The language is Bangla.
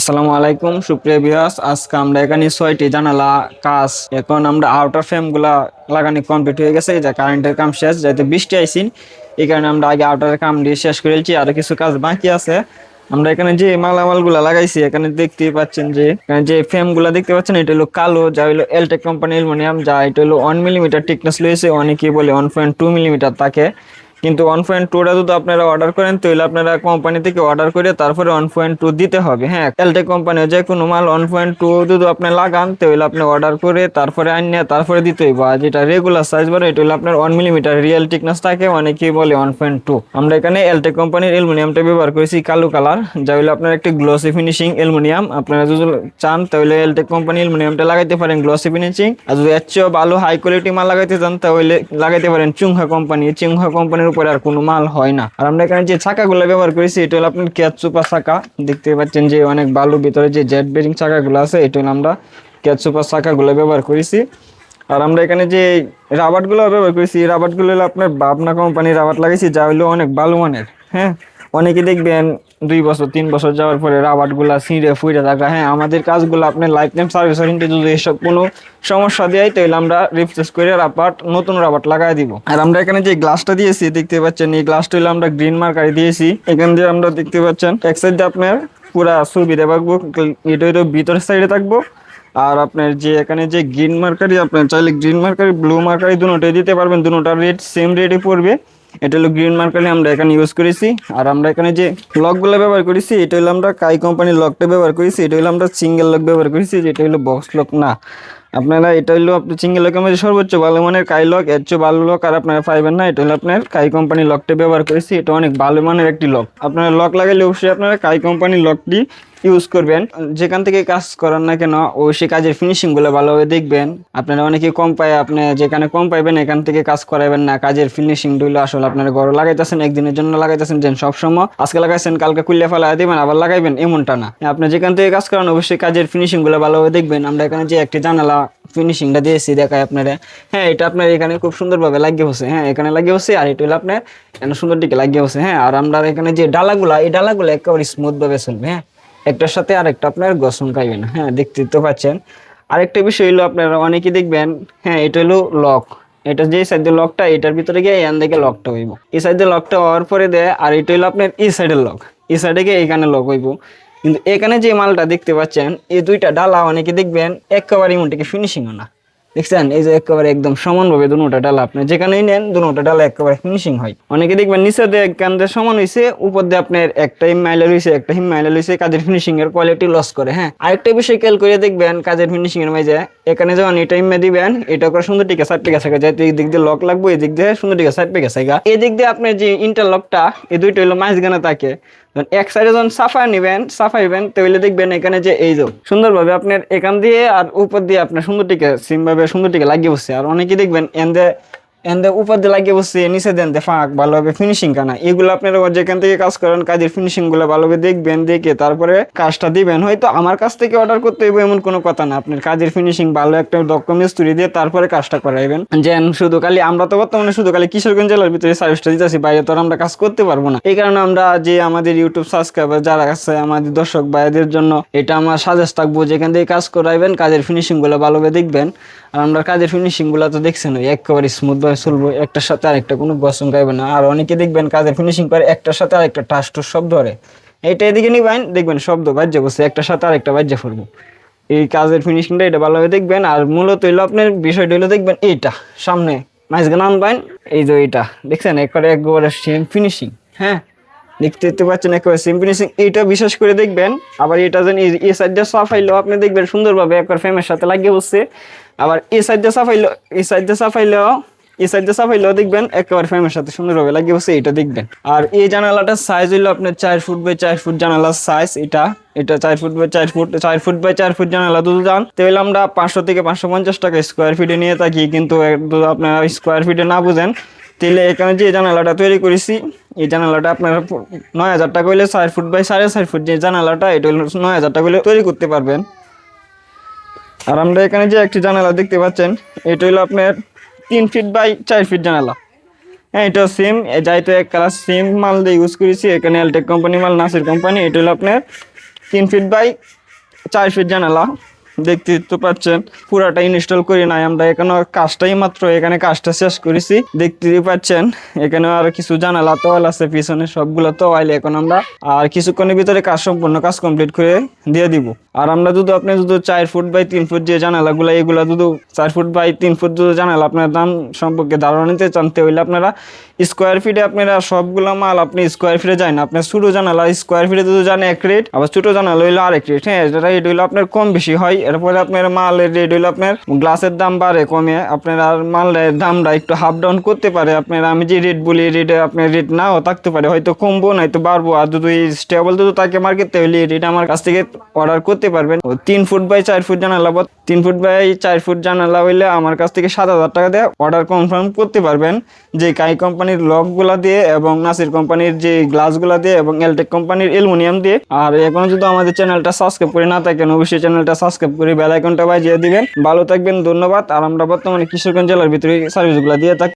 আসসালামু আলাইকুম সুপ্রিয় ভিউয়ার্স, আজকে আমরা এখানে 6টি জানালা কাজ এখন আমরা আউটার ফ্রেম গুলা লাগানো কমপ্লিট হয়ে গেছে। যে কারেন্টের কাম শেষ, যাতে বৃষ্টি আইসিন এই কারণে আমরা আগে আউটারের কাম দিয়ে শেষ করেছি, আর কিছু কাজ বাকি আছে। আমরা এখানে যে মালামাল গুলা লাগাইছি এখানে দেখতেই পাচ্ছেন, যে এখানে যে ফ্রেম গুলা দেখতে পাচ্ছেন এটা হলো কালো, যা হলো এলটেক কোম্পানি অ্যালুমিনিয়াম, যা এটা হলো 1 মিলিমিটার টিকনেস রয়েছে, অনেকেই বলে 1.2 মিলিমিটার থাকে। কিন্তু 1.2টা যদি আপনারা অর্ডার করেন তাহলে আপনারা কোম্পানি থেকে অর্ডার করে তারপরে 1.2 দিতে হবে। হ্যাঁ, এলটেক কোম্পানি যে কোনো মাল 1.2 যদি আপনি লাগান তাহলে আপনি অর্ডার করে তারপরে আনিয়ে তারপরে দিতে হইব। আর যেটা রেগুলার সাইজ বলে এটা হলো আপনার 1 মিলিমিটার রিয়েল টিকনেস থাকে, অনেকেই বলে 1.2। আমরা এখানে এলটেক কোম্পানির অ্যালুমিনিয়ামটা ব্যবহার করেছি কালো কালার, যা হলো আপনার একটি গ্লসি ফিনিশিং অ্যালুমিনিয়াম। আপনারা যদি চান তাহলে এলটেক কোম্পানি অ্যালুমিনিয়ামটা লাগাইতে পারেন গ্লসি ফিনিশিং, আর যদি এর চেয়েও ভালো হাই কোয়ালিটি মাল লাগাইতে চান তাহলে লাগাইতে পারেন চুংহা কোম্পানি। চুংহা কোম্পানির উপরে আর কোনো মাল হয় না। আর আমরা এখানে যে চাকাগুলো ব্যবহার করেছি এটা হলো আপনার ক্যাচ সুপার চাকা, দেখতে পাচ্ছেন যে অনেক ভালো, ভিতরে যে জেট বেরিং চাকাগুলো আছে এটা হলো আমরা ক্যাচ সুপার চাকাগুলো ব্যবহার করেছি। আর আমরা এখানে যে রাবারগুলো ব্যবহার করেছি, রাবারগুলো হলো আপনার বাবনা কোম্পানির রাবার লাগাইছি, যা হলো অনেক ভালো মানের। হ্যাঁ, অনেকে দেখবেন 2 বছর 3 বছর যাওয়ার পরে রাবারগুলা ছিঁড়ে ফুঁড়ে থাকা। হ্যাঁ, আমাদের কাজগুলো আপনার লাইফ টাইম সার্ভিস ওয়ারেন্টি, যদি এসব কোনো সমস্যা দেয় তাহলে আমরা রিপ্লেস করে রাবার নতুন রাবার লাগাই দিব। আর আমরা এখানে যে গ্লাসটা দিয়েছি দেখতে পাচ্ছেন, এই গ্লাসটা হলো আমরা গ্রিন মার্কারি দিয়েছি। এখান দিয়ে আমরা দেখতে পাচ্ছেন এক সাইডে আপনার পুরা সুবিধা পাবো, এটা হলো ভিতরের সাইডে থাকবো। আর আপনার যে এখানে যে গ্রিন মার্কারি, আপনার চাইলে গ্রিন মার্কারি ব্লু মার্কারি দুটোটাই দিতে পারবেন, দুটোটার রেট সেম রেটে পড়বে। এটা হলো গ্রিন মার্কারি আমরা এখানে ইউজ করেছি। আর আমরা এখানে যে লকগুলো ব্যবহার করেছি এটা হলো আমরা কাই কোম্পানির লকটা ব্যবহার করেছি, এটা হলো আমরা সিঙ্গেল লক ব্যবহার করেছি, যেটা হলো বক্স লক না। আপনারা এটা হলো আপনি সিঙ্গেল লকের মধ্যে সর্বোচ্চ ভালো মানের কাই লক, এর চেয়ে ভালো লক আর আপনারা পাইবেন না। এটা হলো আপনার কাই কোম্পানির লকটা ব্যবহার করেছি, এটা অনেক ভালো মানের একটি লক। আপনারা লক লাগাইলে অবশ্যই আপনারা কাই কোম্পানির লকটি ইউজ করবেন। যেখান থেকে কাজ করার না কেন অবশ্যই কাজের ফিনিশিং গুলো ভালোভাবে দেখবেন। আপনারা অনেকে কম পায়, আপনি যেখানে কম পাইবেন এখান থেকে কাজ করাবেন না। কাজের ফিনিশিং গুলো আসলে আপনারা ঘরে লাগাইতেছেন, একদিনের জন্য লাগাইতেছেন, যেন সবসময় আজকে লাগাইছেন কালকে কুল্লে ফেলা দিবেন আবার লাগাইবেন এমনটা না। আপনি যেখান থেকে কাজ করান অবশ্যই কাজের ফিনিশিং গুলো ভালোভাবে দেখবেন। আমরা এখানে যে একটি জানালা ফিনিশিংটা দিয়েছি দেখায় আপনারা। হ্যাঁ, এটা আপনার এখানে খুব সুন্দরভাবে লাগিয়ে বসে। হ্যাঁ, এখানে লাগিয়ে বসে, আর এটা হলো আপনার এখানে সুন্দর দিকে লাগিয়ে বসে। হ্যাঁ, আর আমরা এখানে যে ডালাগুলা, এই ডালাগুলো একেবারে স্মুথ ভাবে চলবে। হ্যাঁ, একটার সাথে আরেকটা আপনার ঘর্ষণ খাইবে না। হ্যাঁ, দেখতে তো পাচ্ছেন। আরেকটা বিষয় হলো আপনারা অনেকে দেখবেন, হ্যাঁ এটা হলো লক, এটা যে সাইডের লকটা এটার ভিতরে গিয়ে এখান থেকে লকটা হইব, এই সাইডে লকটা হওয়ার পরে দেয়। আর এটা হলো আপনার এই সাইডের লক, এই সাইডে গিয়ে এখানে লক হইব। কিন্তু এখানে যে মালটা দেখতে পাচ্ছেন এই দুইটা ডালা অনেকে দেখবেন একেবারে এমন থেকে ফিনিশিংও না, দেখছেন? এই যে একেবারে একদম সমানভাবে দুটোটা ডালা আপনি যেখানেই নেন দুটোটা ডালা একেবারে ফিনিশিং হয়। অনেকে দেখবেন নিচে দিয়ে কান্দে সমান হয়েছে, উপর দিয়ে আপনার একটা হিম মাইলা রয়েছে একটা হিম মাইলা রয়েছে, কাজের ফিনিশিং এর কোয়ালিটি লস করে। হ্যাঁ, আরেকটা বিষয় খেয়াল করে দেখবেন কাজের ফিনিশিং এর মাঝে এখানে যখন এটা হিমে দিবেন এটা করে সুন্দর টিকে সাইড পেকে থাকে, যাতে এই দিক দিয়ে লক লাগবে, এই দিক দিয়ে সুন্দর টিকে সাইড পেকে থাকে। এই দিক দিয়ে আপনার যে ইন্টারলকটা এই দুইটা হলো মাঝখানে থাকে। এক সাইডে যখন সাফা নিবেন সাফাইবেন তাহলে দেখবেন এখানে যে এই যে সুন্দরভাবে আপনার এখান দিয়ে আর উপর দিয়ে আপনার সুন্দরটিকে সিমভাবে সুন্দরটিকে লাগিয়ে বসছে। আর অনেকে দেখবেন এন্দে উপর দিয়ে লাগিয়ে বসছে, নিচে দেন ফাঁক ভালোভাবে ফিনিশিং কানা। এগুলো আপনারা যেখান থেকে কাজ করেন কাজের ফিনিশিং গুলো ভালোভাবে দেখবেন, দেখে তারপরে কাজটা দিবেন। হয়তো আমার কাছ থেকে অর্ডার করতে হইব এমন কোনো কথা না, আপনার কাজের ফিনিশিং ভালো একটা দক্ষ মিস্ত্রি দিয়ে তারপরে কাজটা করাইবেন। যেন শুধু খালি আমরা তো বর্তমানে শুধু খালি কিশোরগঞ্জ জেলার ভিতরে সার্ভিসটা দিতেছি, বাইরে তো আমরা কাজ করতে পারবো না। এই কারণে আমরা যে আমাদের ইউটিউব সাবস্ক্রাইবার যারা আছে আমাদের দর্শক ভাইদের জন্য এটা আমার সাজেস্ট থাকবো, যেখান থেকে কাজ করাইবেন কাজের ফিনিশিং গুলো ভালোভাবে দেখবেন। আর আমরা কাজের ফিনিশিং গুলো তো দেখছেন একেবারে স্মুথ ভাবে চলবো, একটার সাথে আরেকটা কোনো গসম গাইবে না। আর অনেকে দেখবেন কাজের ফিনিশিং করে একটার সাথে আরেকটা টাস টুস শব্দ করে, এইটা এদিকে নিবেন দেখবেন শব্দ বাজ্যে বসে একটার সাথে আরেকটা বাজ্যে ফুরবো। এই কাজের ফিনিশিংটা এটা ভালোভাবে দেখবেন। আর মূলত হইলো আপনার বিষয়টা হইলো দেখবেন এইটা সামনে মাঝখানে আনবেন, এই যে এইটা দেখছেন একবারে সেম ফিনিশিং। হ্যাঁ, দেখতে পাচ্ছেন একেবারে সেম ফিনিশিং, এইটা বিশেষ করে দেখবেন। আবার এটা যেন এই সাইডটা সাফাইলো আপনি দেখবেন সুন্দরভাবে একবার ফ্রেমের সাথে লাগিয়ে বসছে। আবার এই সাইডটা সাফাইলো এই সাইডটা সাফাইলো দেখবেন একেবারে ফ্রেমের সাথে সুন্দরভাবে লাগিয়ে বসছে, এটা দেখবেন। আর এই জানালাটার সাইজ হইলো আপনার 4 ফুট বাই 4 ফুট জানালার সাইজ। এটা 4 foot by 4 foot 4 foot by 4 foot জানালা দুটো যান তাহলে আমরা 500 থেকে 550 টাকা স্কোয়ার ফিটে নিয়ে থাকি। কিন্তু আপনারা স্কোয়ার ফিটে না বুঝেন তাহলে এখানে যে জানালাটা তৈরি করেছি এই জানালাটা আপনারা 9000 টাকা হইলে 4 ফুট বাই 4.5 ফুট যে জানালাটা এটা হলো 9000 টাকা হইলে তৈরি করতে পারবেন। আর আমরা এখানে যে একটি জানালা দেখতে পাচ্ছেন এটা হলো আপনার 3 ফিট বাই 4 ফিট জানালা। হ্যাঁ, এটা সেম যাইতো এক কালার সেম মাল দিয়ে ইউজ করেছি। এখানে এলটেক কোম্পানি মাল, নাসির কোম্পানি। এটা হলো আপনার 3 ফিট বাই 4 ফিট জানালা দেখতে তো পাচ্ছেন। পুরাটা ইনস্টল করি নাই আমরা, এখানে কাজটাই মাত্র এখানে কাজটা শেষ করেছি, দেখতেই পাচ্ছেন। এখানে আর কিছু জানালা তোয়াল আছে পিছনে, সবগুলো তোয়াল এখন আমরা আর কিছুক্ষণের ভিতরে কাজ সম্পূর্ণ কাজ কমপ্লিট করে দিয়ে দিব। আর আমরা যদি আপনি যদি 4 ফুট বাই 3 ফুট যে জানালাগুলো, এগুলা যদি 4 ফুট বাই 3 ফুট যদি জানালা আপনার দাম সম্পর্কে ধারণা নিতে চানতে হইলে আপনারা স্কোয়ার ফিটে আপনারা সবগুলো মাল আপনি স্কোয়ার ফিটে যায় না। আপনার ছোটো জানালা স্কোয়ার ফিটে যদি জানে এক রেট, আবার ছোটো জানালা হইলো আরেক রেট। হ্যাঁ, এটা রেট হইলো আপনার কম বেশি হয়। এরপরে আপনার মালের রেট হইলো আপনার গ্লাসের দাম বাড়ে কমে, আপনার আর মালের দামটা একটু হাফ ডাউন করতে পারে। আপনার আমি যে রেট বলি রেটে আপনার রেট নাও থাকতে পারে, হয়তো কমবো নয়তো বাড়বো। আর যদি স্টেবল যদি তাকে মার্কেট হইলে রেট আমার কাছ থেকে অর্ডার করতে পারবেন। 3 ফুট বাই 4 ফুট জানালা 3 ফুট বাই 4 ফুট জানালা হইলে আমার কাছ থেকে 7,000 টাকা দিয়ে অর্ডার কনফার্ম করতে পারবেন, যে কাই কোম্পানির লকগুলা দিয়ে এবং নাসির কোম্পানির যে গ্লাসগুলা দিয়ে এবং এলটেক কোম্পানির অ্যালুমিনিয়াম দিয়ে। আর এখন যদি আমাদের চ্যানেলটা সাবস্ক্রাইব করে না থাকেন, অবশ্যই চ্যানেলটা সাবস্ক্রাইব করে বেল আইকনটা বাজিয়ে দিবেন। ভালো থাকবেন, ধন্যবাদ। আর আমরা বর্তমানে কিশোরগঞ্জ জেলার ভিতরে সার্ভিসগুলো দিয়ে থাকি।